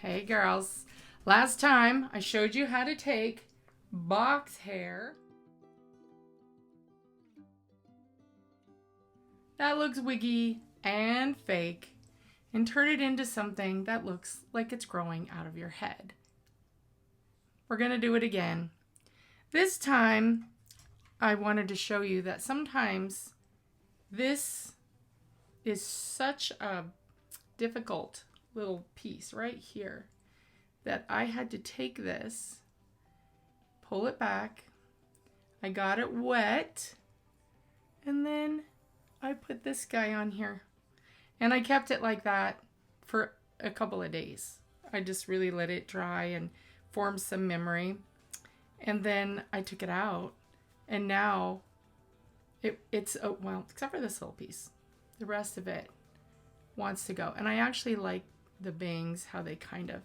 Hey girls, last time I showed you how to take box hair that looks wiggy and fake and turn it into something that looks like it's growing out of your head. We're gonna do it again. This time I wanted to show you that sometimes this is such a difficult little piece right here that I had to take this, pull it back, I got it wet, and then I put this guy on here. And I kept it like that for a couple of days. I just really let it dry and form some memory. And then I took it out, and now it's well, except for this little piece. The rest of it wants to go. And I actually like the bangs, how they kind of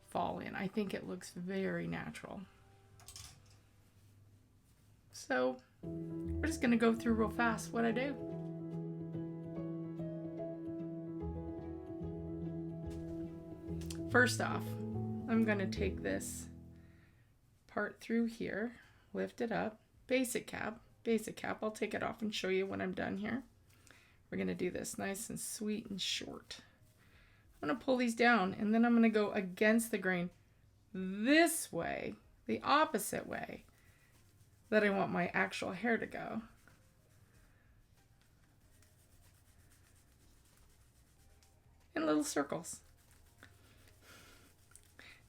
fall in. I think it looks very natural. So we're just gonna go through real fast what I do. First off, I'm gonna take this part through here, lift it up, basic cap, I'll take it off and show you when I'm done here. We're gonna do this nice and sweet and short. I'm gonna pull these down, and then I'm gonna go against the grain this way, the opposite way that I want my actual hair to go. In little circles.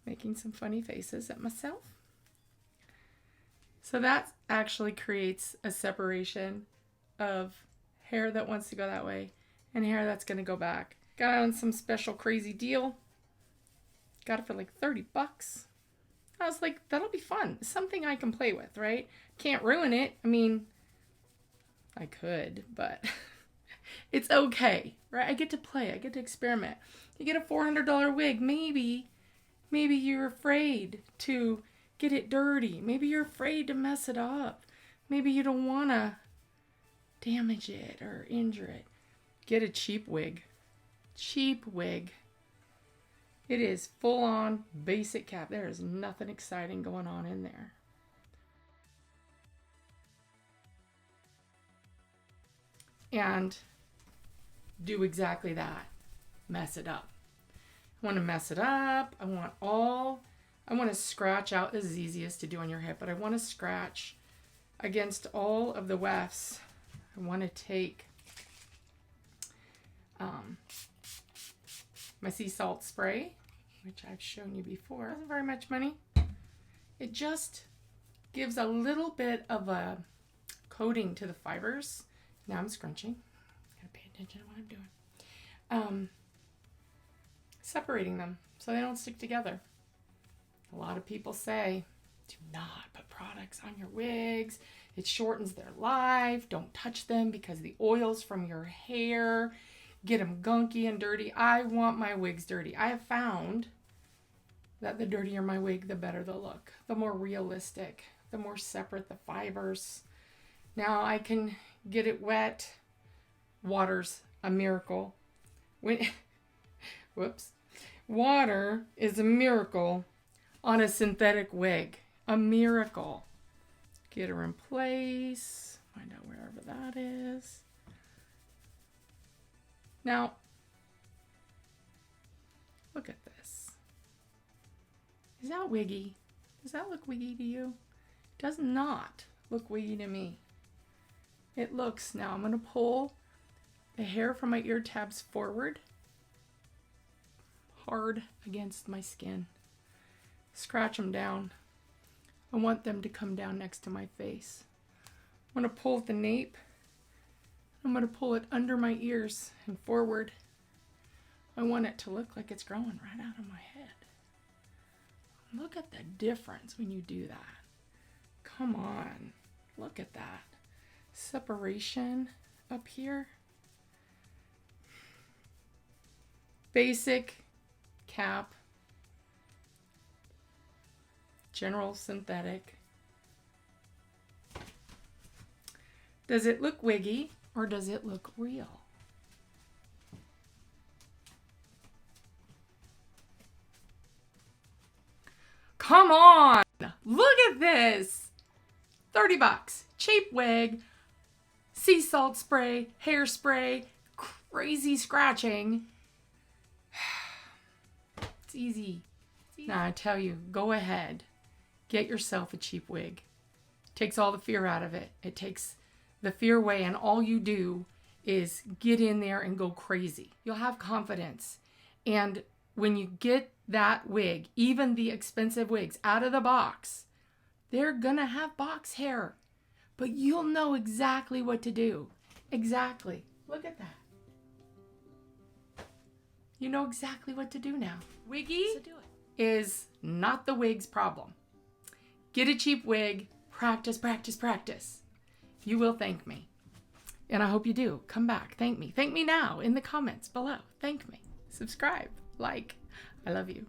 Making some funny faces at myself. So that actually creates a separation of hair that wants to go that way and hair that's gonna go back. Got it on some special crazy deal. Got it for like 30 bucks. I was like, that'll be fun. Something I can play with, right? Can't ruin it. I mean, I could, but it's okay, right? I get to play. I get to experiment. You get a $400 wig. Maybe you're afraid to get it dirty. Maybe you're afraid to mess it up. Maybe you don't want to damage it or injure it. Get a cheap wig. Cheap wig. It is full on basic cap. There is nothing exciting going on in there. And do exactly that. Mess it up. I want to mess it up. I want to scratch out. This is easiest to do on your hip, but I want to scratch against all of the wefts. I want to take my sea salt spray, which I've shown you before. It wasn't very much money. It just gives a little bit of a coating to the fibers. Now I'm scrunching. Gotta pay attention to what I'm doing. Separating them so they don't stick together. A lot of people say, do not put products on your wigs. It shortens their life. Don't touch them because the oils from your hair get them gunky and dirty. I want my wigs dirty. I have found that the dirtier my wig, the better the look. The more realistic, the more separate the fibers. Now I can get it wet. Water's a miracle. Water is a miracle on a synthetic wig. A miracle. Get her in place. Find out wherever that is. Now, look at this. Is that wiggy? Does that look wiggy to you? It does not look wiggy to me. It looks, now I'm going to pull the hair from my ear tabs forward, hard against my skin. Scratch them down. I want them to come down next to my face. I'm going to pull at the nape. I'm going to pull it under my ears and forward. I want it to look like it's growing right out of my head. Look at the difference when you do that. Come on. Look at that. Separation up here. Basic cap. General synthetic. Does it look wiggy or does it look real? Come on. Look at this. $30. Cheap wig, sea salt spray, hairspray, crazy scratching. It's easy. Now I tell you, go ahead. Get yourself a cheap wig. Takes all the fear out of it. It takes the fear away, and all you do is get in there and go crazy. You'll have confidence. And when you get that wig, even the expensive wigs out of the box, they're gonna have box hair, but you'll know exactly what to do. Exactly. Look at that. You know exactly what to do now. Wiggy is not the wig's problem. Get a cheap wig. Practice, practice, practice. You will thank me. And I hope you do. Come back. Thank me. Thank me now in the comments below. Thank me. Subscribe. Like. I love you.